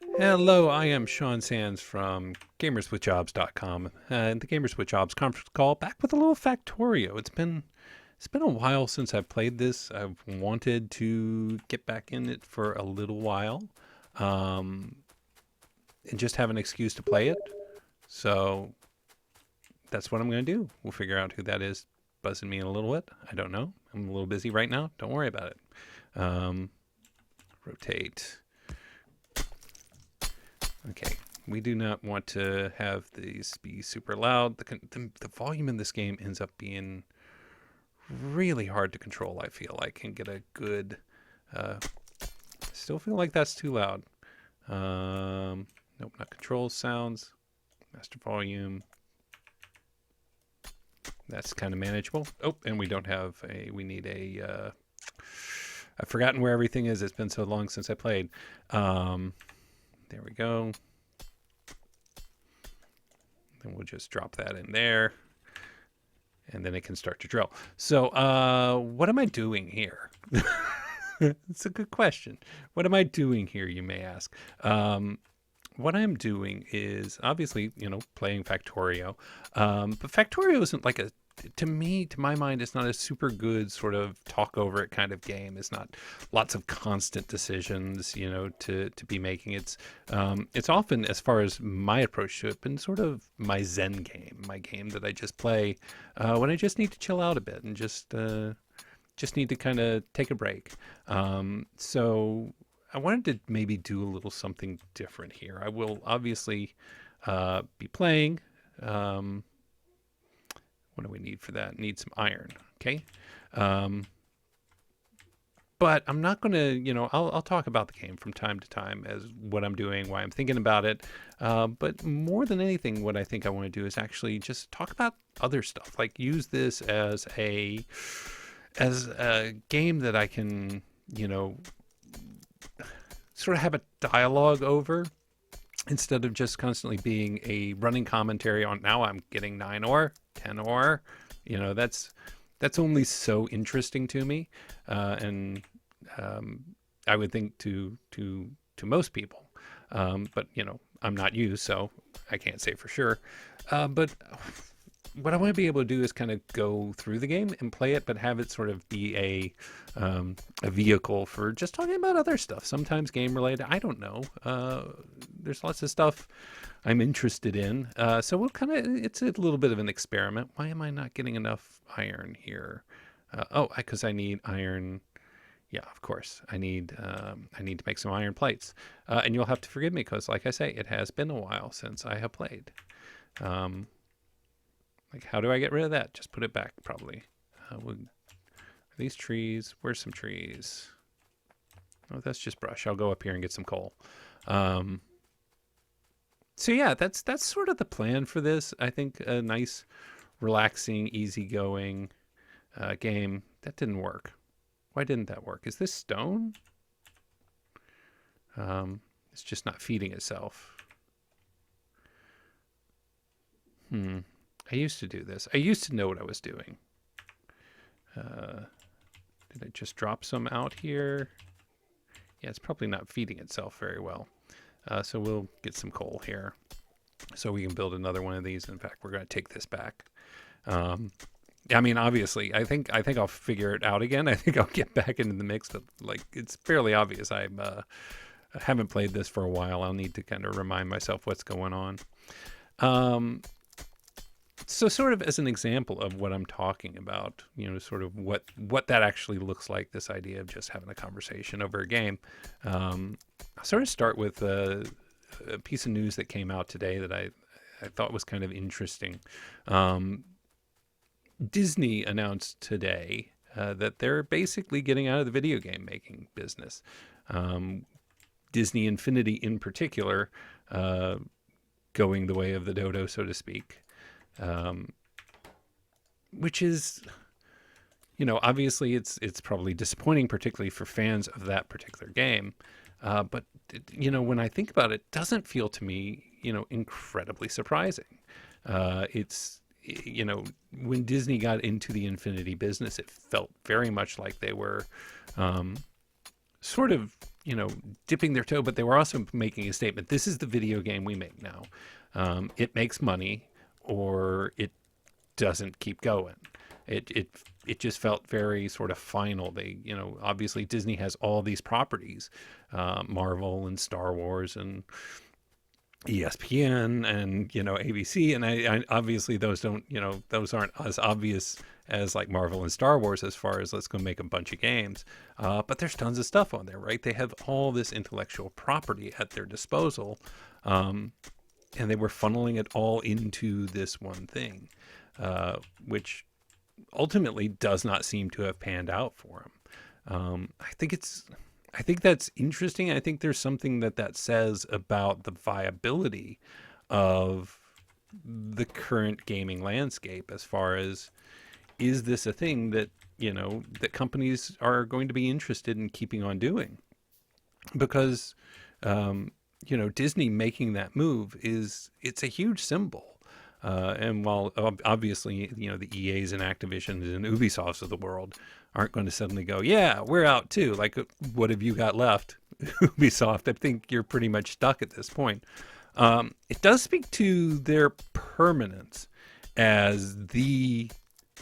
Hello, I am Sean Sands from gamerswithjobs.com and the Gamers with Jobs conference call back with a little Factorio. It's been a while since I've played this. I've wanted to get back in it for a little while, um, and just have an excuse to play it. So that's what I'm going to do. We'll figure out who that is buzzing me in a little bit. I don't know. I'm a little busy right now. Don't worry about it. Rotate. Okay, we do not want to have these be super loud. The volume in this game ends up being really hard to control, I feel like, and get a good... still feel like that's too loud. Nope, not control sounds. Master volume. That's kind of manageable. Oh, and we don't have a... We need a... I've forgotten where everything is. It's been so long since I played. There we go. Then we'll just drop that in there. And then it can start to drill. So what am I doing here? It's a good question. What am I doing here, you may ask? What I'm doing is obviously, playing Factorio. But Factorio isn't like to me, to my mind, it's not a super good sort of talk over it kind of game. It's not lots of constant decisions, to be making. It's often, as far as my approach to it, been sort of my Zen game, my game that I just play when I just need to chill out a bit and just need to kind of take a break. So I wanted to maybe do a little something different here. I will obviously be playing. What do we need for that? Need some iron. Okay. But I'm not going to, I'll talk about the game from time to time as what I'm doing, why I'm thinking about it. But more than anything, what I think I want to do is actually just talk about other stuff. Like use this as a game that I can, sort of have a dialogue over instead of just constantly being a running commentary on now I'm getting 9 ore, 10 ore. That's only so interesting to me. And I would think to most people. But, I'm not you, so I can't say for sure. But what I want to be able to do is kind of go through the game and play it, but have it sort of be a vehicle for just talking about other stuff. Sometimes game related. I don't know. There's lots of stuff I'm interested in. So we'll it's a little bit of an experiment. Why am I not getting enough iron here? Because I need iron. Yeah, of course. I need to make some iron plates. And you'll have to forgive me because, like I say, it has been a while since I have played. Like, how do I get rid of that? Just put it back, probably. These trees. Where's some trees? Oh, that's just brush. I'll go up here and get some coal. So yeah, that's sort of the plan for this. I think a nice, relaxing, easygoing game. That didn't work. Why didn't that work? Is this stone? It's just not feeding itself. I used to do this. I used to know what I was doing. Did I just drop some out here? Yeah, it's probably not feeding itself very well. So we'll get some coal here so we can build another one of these. In fact, we're going to take this back. I mean, obviously, I think I'll figure it out again. I think I'll get back into the mix, but like it's fairly obvious. I haven't played this for a while. I'll need to kind of remind myself what's going on. So sort of as an example of what I'm talking about, sort of what that actually looks like, this idea of just having a conversation over a game. I'll sort of start with a piece of news that came out today that I thought was kind of interesting. Disney announced today that they're basically getting out of the video game making business. Disney Infinity in particular, going the way of the dodo, so to speak. Which is, obviously it's probably disappointing, particularly for fans of that particular game. But when I think about it, it doesn't feel to me, incredibly surprising. It's, when Disney got into the Infinity business, it felt very much like they were sort of you know, dipping their toe, but they were also making a statement. This is the video game we make now. It makes money, or it doesn't keep going. It just felt very sort of final. They, you know, obviously Disney has all these properties, Marvel and Star Wars and ESPN and, you know, ABC, and I obviously those don't, you know, those aren't as obvious as like Marvel and Star Wars as far as let's go make a bunch of games, but there's tons of stuff on there, right? They have all this intellectual property at their disposal, and they were funneling it all into this one thing, which ultimately does not seem to have panned out for them. I think that's interesting. I think there's something that says about the viability of the current gaming landscape, as far as, is this a thing that, you know, that companies are going to be interested in keeping on doing? Because, you know, Disney making that move it's a huge symbol. And while obviously, you know, the EAs and Activisions and Ubisofts of the world aren't going to suddenly go, yeah, we're out too. Like, what have you got left, Ubisoft? I think you're pretty much stuck at this point. It does speak to their permanence as the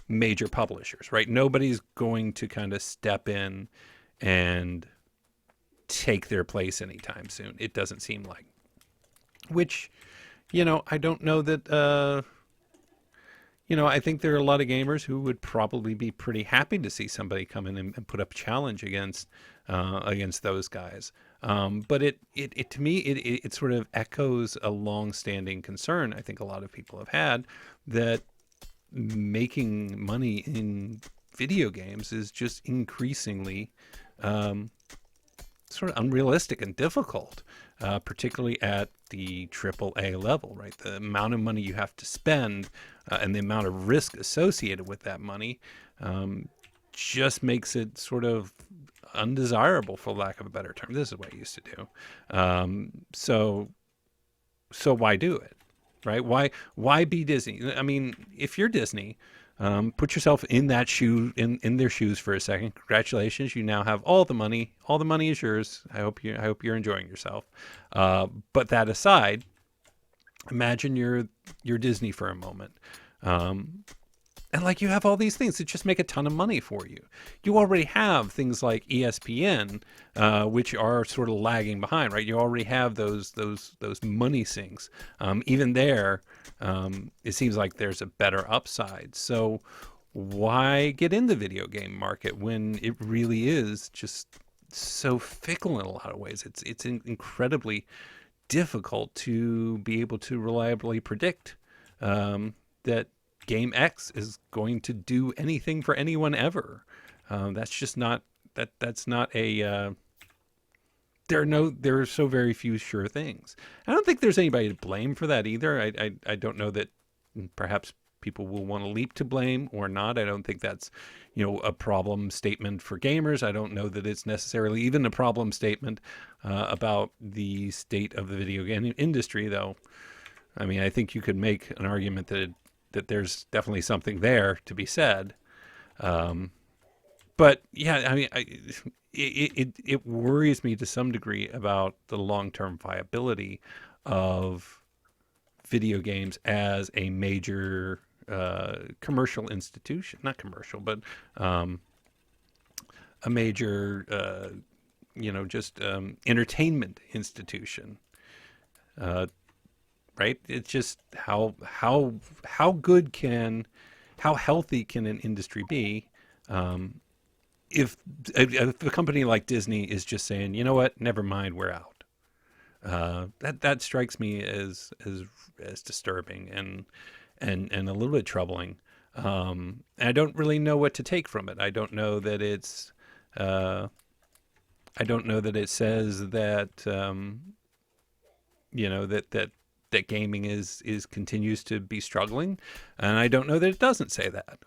major publishers, right? Nobody's going to kind of step in and take their place anytime soon. It doesn't seem like. Which, you know, I don't know that, you know, I think there are a lot of gamers who would probably be pretty happy to see somebody come in and put up a challenge against those guys. But it to me, it sort of echoes a long-standing concern I think a lot of people have had, that making money in video games is just increasingly sort of unrealistic and difficult, particularly at the AAA level, right? The amount of money you have to spend and the amount of risk associated with that money just makes it sort of undesirable, for lack of a better term. This is what I used to do. So why do it, right? Why be Disney? I mean, if you're Disney, put yourself in that shoe, in their shoes for a second. Congratulations, you now have all the money. All the money is yours. I hope you're enjoying yourself. But that aside, imagine you're Disney for a moment. And like, you have all these things that just make a ton of money for you. You already have things like ESPN, which are sort of lagging behind, right? You already have those money sinks. Even there, it seems like there's a better upside. So why get in the video game market when it really is just so fickle in a lot of ways? It's incredibly difficult to be able to reliably predict that Game X is going to do anything for anyone ever. That's just not that's not a. There are so very few sure things. I don't think there's anybody to blame for that either. I don't know that perhaps people will want to leap to blame or not. I don't think that's, you know, a problem statement for gamers. I don't know that it's necessarily even a problem statement about the state of the video game industry, though. I mean, I think you could make an argument that there's definitely something there to be said. But yeah, I mean, it worries me to some degree about the long-term viability of video games as a major commercial institution. Not commercial, but a major, you know, just entertainment institution. Right? It's just how healthy can an industry be if a company like Disney is just saying, you know what, never mind, we're out. That strikes me as disturbing and a little bit troubling. And I don't really know what to take from it. I don't know that it's I don't know that it says that you know, that gaming is continues to be struggling, and I don't know that it doesn't say that.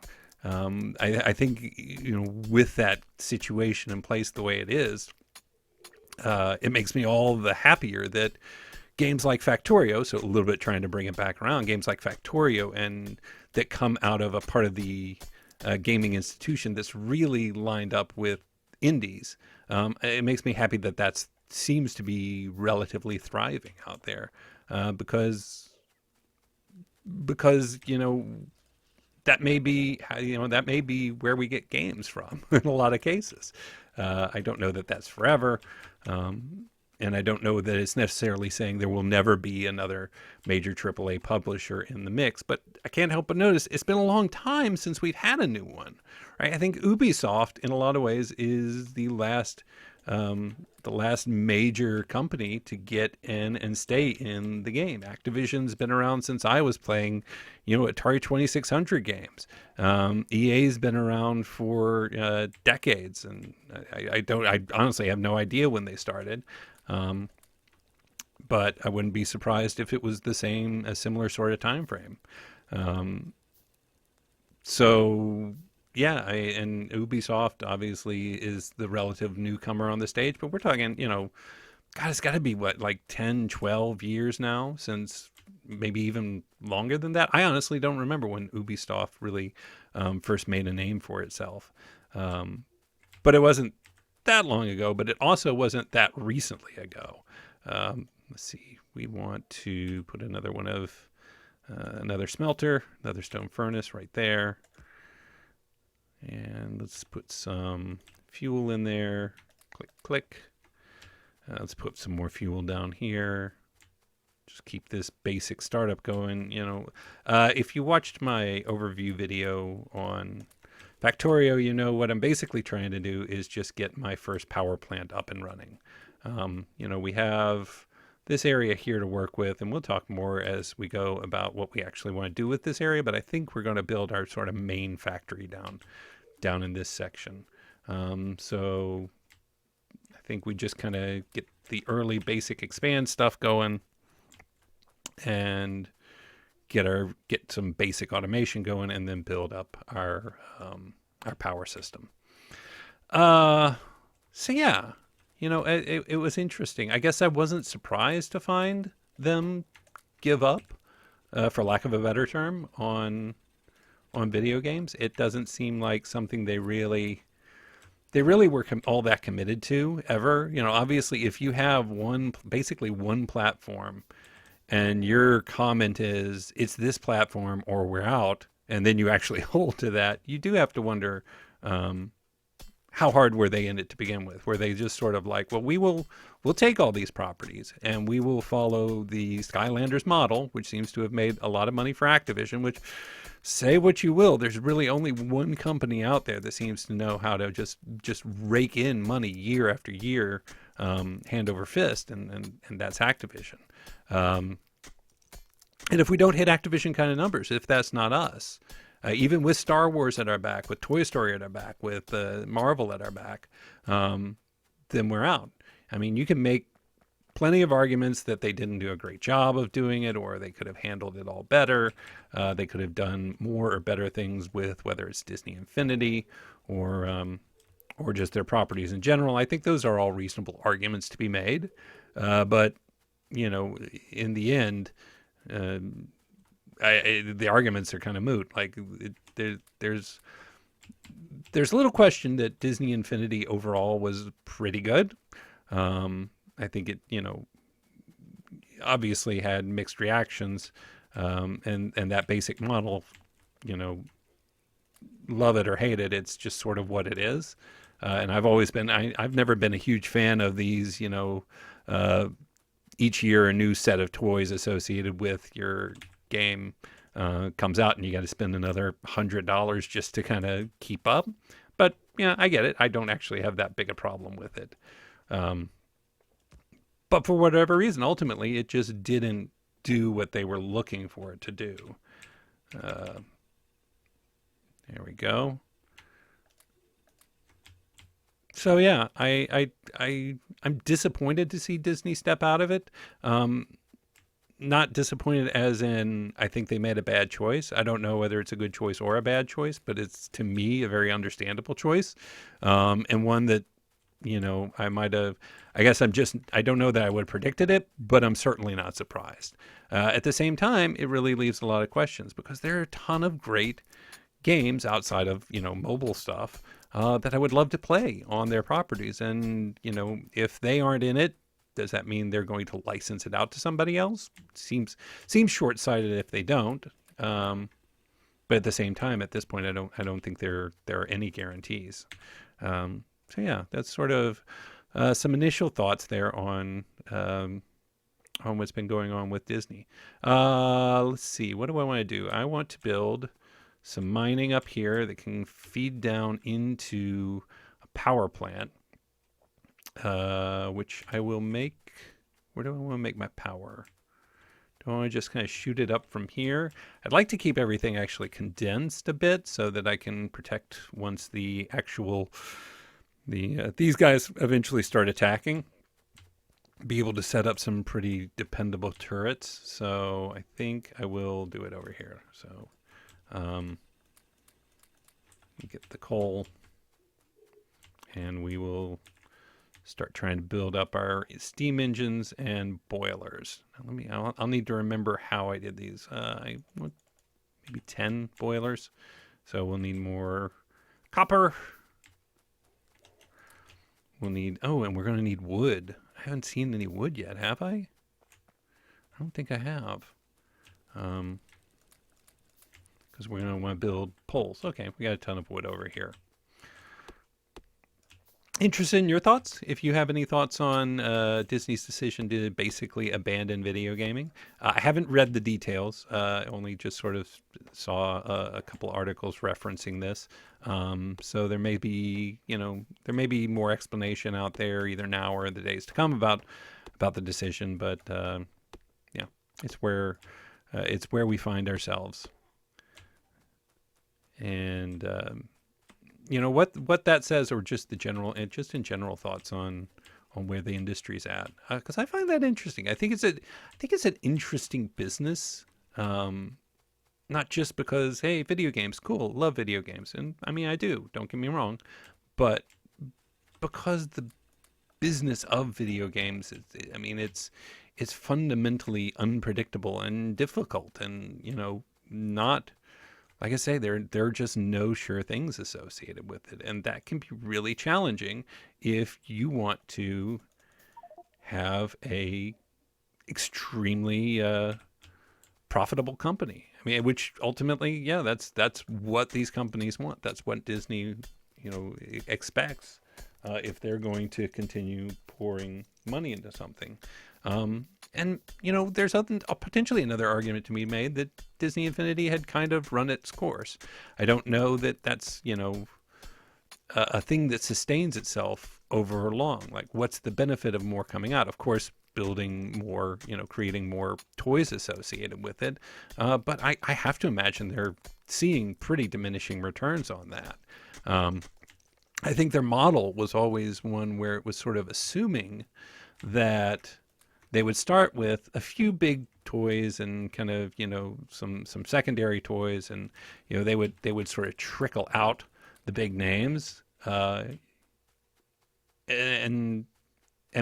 I think, you know, with that situation in place the way it is, it makes me all the happier that games like Factorio, so a little bit trying to bring it back around, games like Factorio and that come out of a part of the gaming institution that's really lined up with indies. It makes me happy that that seems to be relatively thriving out there, because that may be where we get games from in a lot of cases. I don't know that that's forever, and I don't know that it's necessarily saying there will never be another major AAA publisher in the mix. But I can't help but notice it's been a long time since we've had a new one, right? I think Ubisoft, in a lot of ways, is the last major company to get in and stay in the game. Activision's been around since I was playing, Atari 2600 games. EA's been around for decades, and I honestly have no idea when they started. But I wouldn't be surprised if it was a similar sort of time frame. So yeah, and Ubisoft obviously is the relative newcomer on the stage, but we're talking, God, it's got to be what, like 10, 12 years now, since maybe even longer than that. I honestly don't remember when Ubisoft really first made a name for itself. But it wasn't that long ago, but it also wasn't that recently ago. Let's see, we want to put another one of another smelter, another stone furnace right there. And let's put some fuel in there. Click, click. Let's put some more fuel down here. Just keep this basic startup going. If you watched my overview video on Factorio, what I'm basically trying to do is just get my first power plant up and running. We have this area here to work with, and we'll talk more as we go about what we actually want to do with this area, but I think we're going to build our sort of main factory down in this section. So I think we just kind of get the early basic expand stuff going and get some basic automation going, and then build up our power system. So yeah, it was interesting. I guess I wasn't surprised to find them give up, for lack of a better term, on video games. It doesn't seem like something they really were all that committed to ever. Obviously, if you have basically one platform, and your comment is it's this platform or we're out, and then you actually hold to that, you do have to wonder, how hard were they in it to begin with? Were they just sort of like, well, we'll take all these properties and we will follow the Skylanders model, which seems to have made a lot of money for Activision, which, say what you will, there's really only one company out there that seems to know how to just rake in money year after year, hand over fist, and that's Activision. And if we don't hit Activision kind of numbers, if that's not us, even with Star Wars at our back, with Toy Story at our back, with Marvel at our back, then we're out. I mean, you can make plenty of arguments that they didn't do a great job of doing it, or they could have handled it all better. They could have done more or better things with whether it's Disney Infinity or just their properties in general. I think those are all reasonable arguments to be made. But, in the end, the arguments are kind of moot. Like there's little question that Disney Infinity overall was pretty good. I think it, obviously had mixed reactions, and that basic model, love it or hate it, it's just sort of what it is. And I've never been a huge fan of these, each year a new set of toys associated with your game comes out, and you got to spend another $100 just to kind of keep up. But I get it. I don't actually have that big a problem with it. But for whatever reason, ultimately, it just didn't do what they were looking for it to do. There we go. So yeah, I'm disappointed to see Disney step out of it. Not disappointed as in I think they made a bad choice. I don't know whether it's a good choice or a bad choice, but it's, to me, a very understandable choice, and one that I don't know that I would have predicted it, but I'm certainly not surprised. At the same time, it really leaves a lot of questions, because there are a ton of great games outside of mobile stuff that I would love to play on their properties. And, if they aren't in it, does that mean they're going to license it out to somebody else? Seems short-sighted if they don't. But at the same time, at this point, I don't think there are any guarantees. So yeah, that's sort of some initial thoughts there on what's been going on with Disney. Let's see. What do I want to do? I want to build some mining up here that can feed down into a power plant, which I will make. Where do I want to make my power? Do I want to just kind of shoot it up from here? I'd like to keep everything actually condensed a bit so that I can protect once the actual these guys eventually start attacking. Be able to set up some pretty dependable turrets. So I think I will do it over here. So get the coal, and we will start trying to build up our steam engines and boilers. Now I'll need to remember how I did these. I want maybe 10 boilers. So we'll need more copper. We'll need, and we're going to need wood. I haven't seen any wood yet, have I? I don't think I have. Because we're going to want to build poles. Okay, we got a ton of wood over here. Interested in your thoughts? If you have any thoughts on Disney's decision to basically abandon video gaming. I haven't read the details. Only just sort of saw a couple articles referencing this. So there may be, more explanation out there either now or in the days to come about the decision. But yeah, it's where we find ourselves. And what that says, or just in general thoughts on where the industry's at, because I find that interesting. I think it's an interesting business, not just because, hey, video games, cool, love video games, and I mean I do. Don't get me wrong, but because the business of video games, it's fundamentally unpredictable and difficult, and not. Like I say, there are just no sure things associated with it. And that can be really challenging if you want to have a extremely profitable company. I mean, which ultimately, yeah, that's what these companies want. That's what Disney, expects if they're going to continue pouring money into something. And, there's potentially another argument to be made that Disney Infinity had kind of run its course. I don't know that that's, a thing that sustains itself over long. Like, what's the benefit of more coming out? Of course, building more, creating more toys associated with it. But I have to imagine they're seeing pretty diminishing returns on that. I think their model was always one where it was sort of assuming that they would start with a few big toys and kind of, some secondary toys, and they would sort of trickle out the big names, and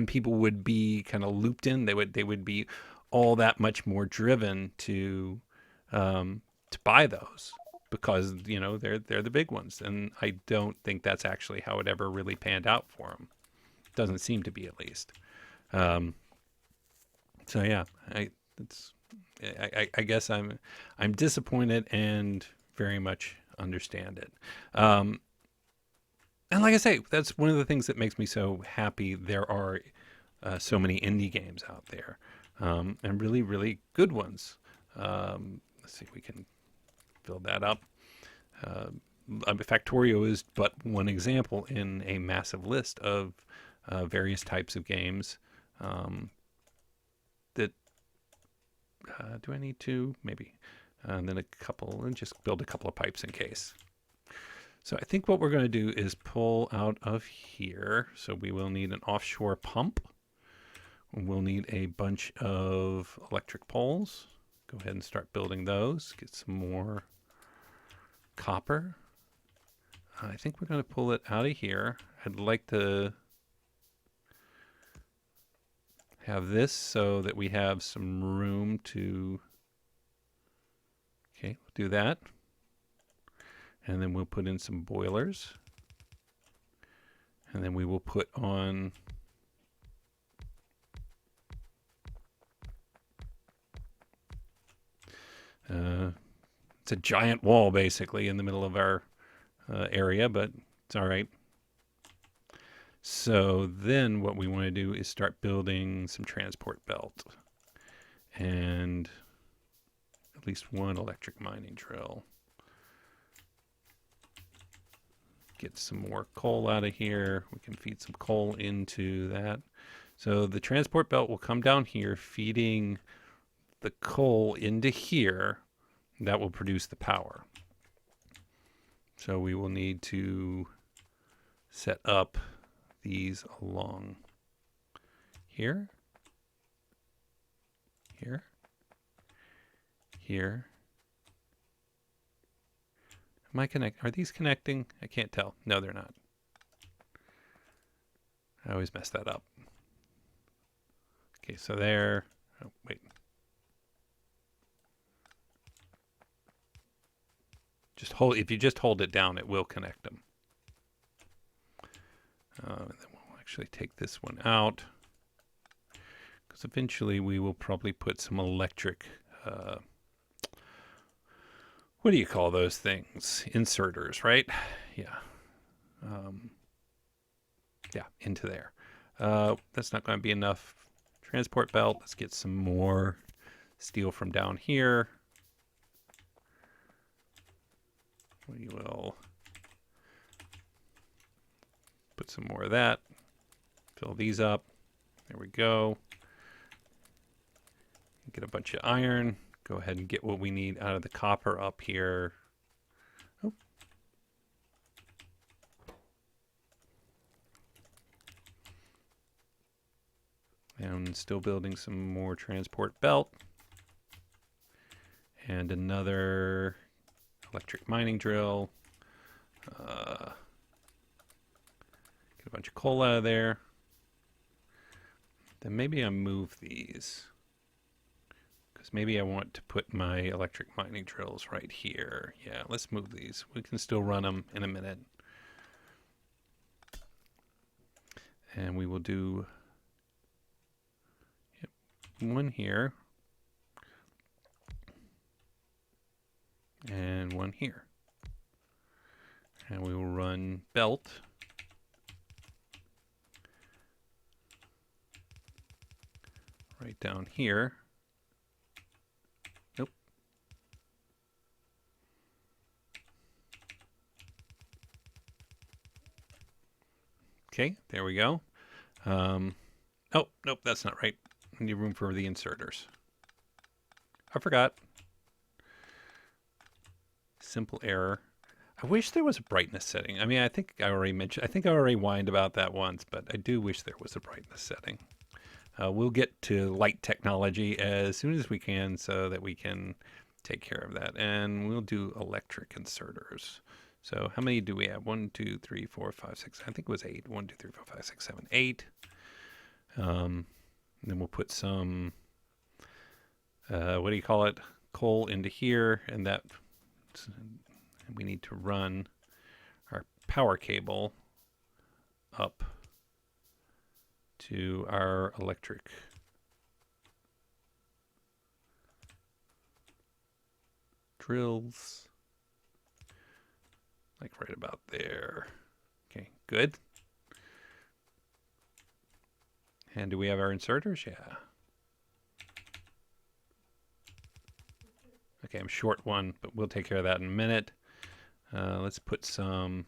people would be kind of looped in. They would be all that much more driven to buy those because they're the big ones. And I don't think that's actually how it ever really panned out for them. Doesn't seem to be, at least. So yeah, I guess I'm disappointed and very much understand it. And like I say, that's one of the things that makes me so happy. There are so many indie games out there, and really, really good ones. Let's see if we can build that up. Factorio is but one example in a massive list of various types of games. That do I need to maybe and then just build a couple of pipes in case. So I think what we're going to do is pull out of here. So we will need an offshore pump. We'll need a bunch of electric poles. Go ahead and start building those. Get some more copper. I think we're going to pull it out of here. I'd like to have this so that we have some room to, okay, we'll do that. And then we'll put in some boilers. And then we will put on it's a giant wall basically in the middle of our area, but it's all right. So then what we want to do is start building some transport belt and at least one electric mining drill. Get some more coal out of here. We can feed some coal into that. So the transport belt will come down here, feeding the coal into here. That will produce the power. So we will need to set up these along here, here, here. Am I connect? Are these connecting? I can't tell. No, they're not. I always mess that up. Okay, so there. Oh, wait. Just hold. If you just hold it down, it will connect them. And then we'll actually take this one out because eventually we will probably put some electric. What do you call those things? Inserters, right? Yeah. Yeah, into there. That's not going to be enough transport belt. Let's get some more steel from down here. We will put some more of that. Fill these up. There we go. Get a bunch of iron. Go ahead and get what we need out of the copper up here. Oh. And still building some more transport belt. And another electric mining drill. Get a bunch of coal out of there. Then maybe I move these. Because maybe I want to put my electric mining drills right here. Yeah, let's move these. We can still run them in a minute. And we will do one here. And one here. And we will run belt. Right down here. Nope. Okay, there we go. Oh, nope, that's not right. We need room for the inserters. I forgot. Simple error. I wish there was a brightness setting. I mean, I think I already whined about that once, but I do wish there was a brightness setting. We'll get to light technology as soon as we can so that we can take care of that. And we'll do electric inserters. So how many do we have? 1, 2, 3, 4, 5, 6. I think it was 8. 1, 2, 3, 4, 5, 6, 7, 8. And then we'll put some, what do you call it? Coal into here. And that we need to run our power cable up to our electric drills, like right about there. Okay, good. And do we have our inserters? Yeah. Okay, I'm short one, but we'll take care of that in a minute. Let's put some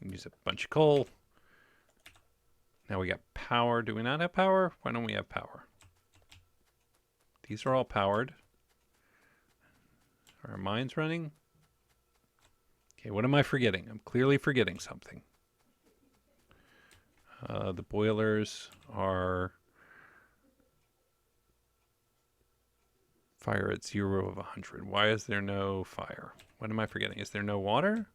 use a bunch of coal. Now we got power. Do we not have power? Why don't we have power? These are all powered. Are our mines running? Okay, what am I forgetting? I'm clearly forgetting something. The boilers are fire at 0 of 100. Why is there no fire? What am I forgetting? Is there no water?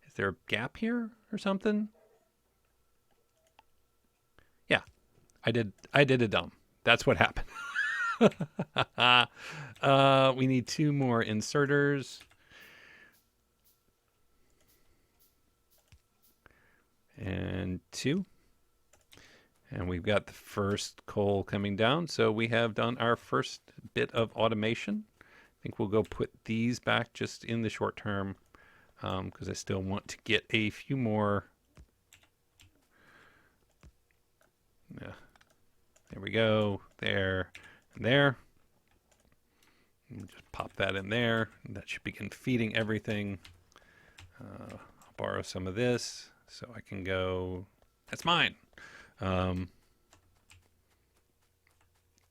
Is there a gap here or something? Yeah, I did a dumb. That's what happened. We need 2 more inserters. And 2. And we've got the first coal coming down. So we have done our first bit of automation. I think we'll go put these back just in the short term because I still want to get a few more. Yeah. There we go. There and there. And just pop that in there. That should begin feeding everything. I'll borrow some of this so I can go. That's mine.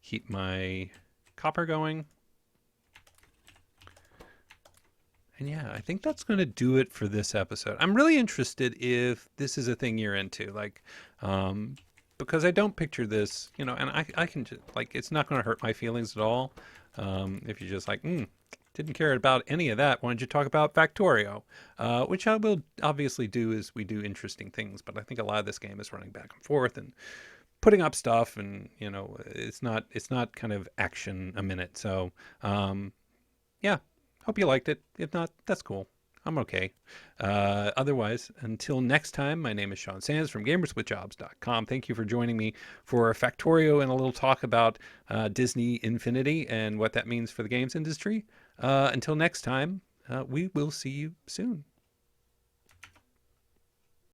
Keep my copper going. And yeah, I think that's going to do it for this episode. I'm really interested if this is a thing you're into, like, because I don't picture this, and I can just, like, it's not going to hurt my feelings at all. If you're just like, didn't care about any of that. Why don't you talk about Factorio? Which I will obviously do as we do interesting things, but I think a lot of this game is running back and forth and putting up stuff, and it's not kind of action a minute. So yeah, hope you liked it. If not, that's cool. I'm okay. Otherwise, until next time, my name is Sean Sands from gamerswithjobs.com. Thank you for joining me for Factorio and a little talk about Disney Infinity and what that means for the games industry. Until next time, we will see you soon.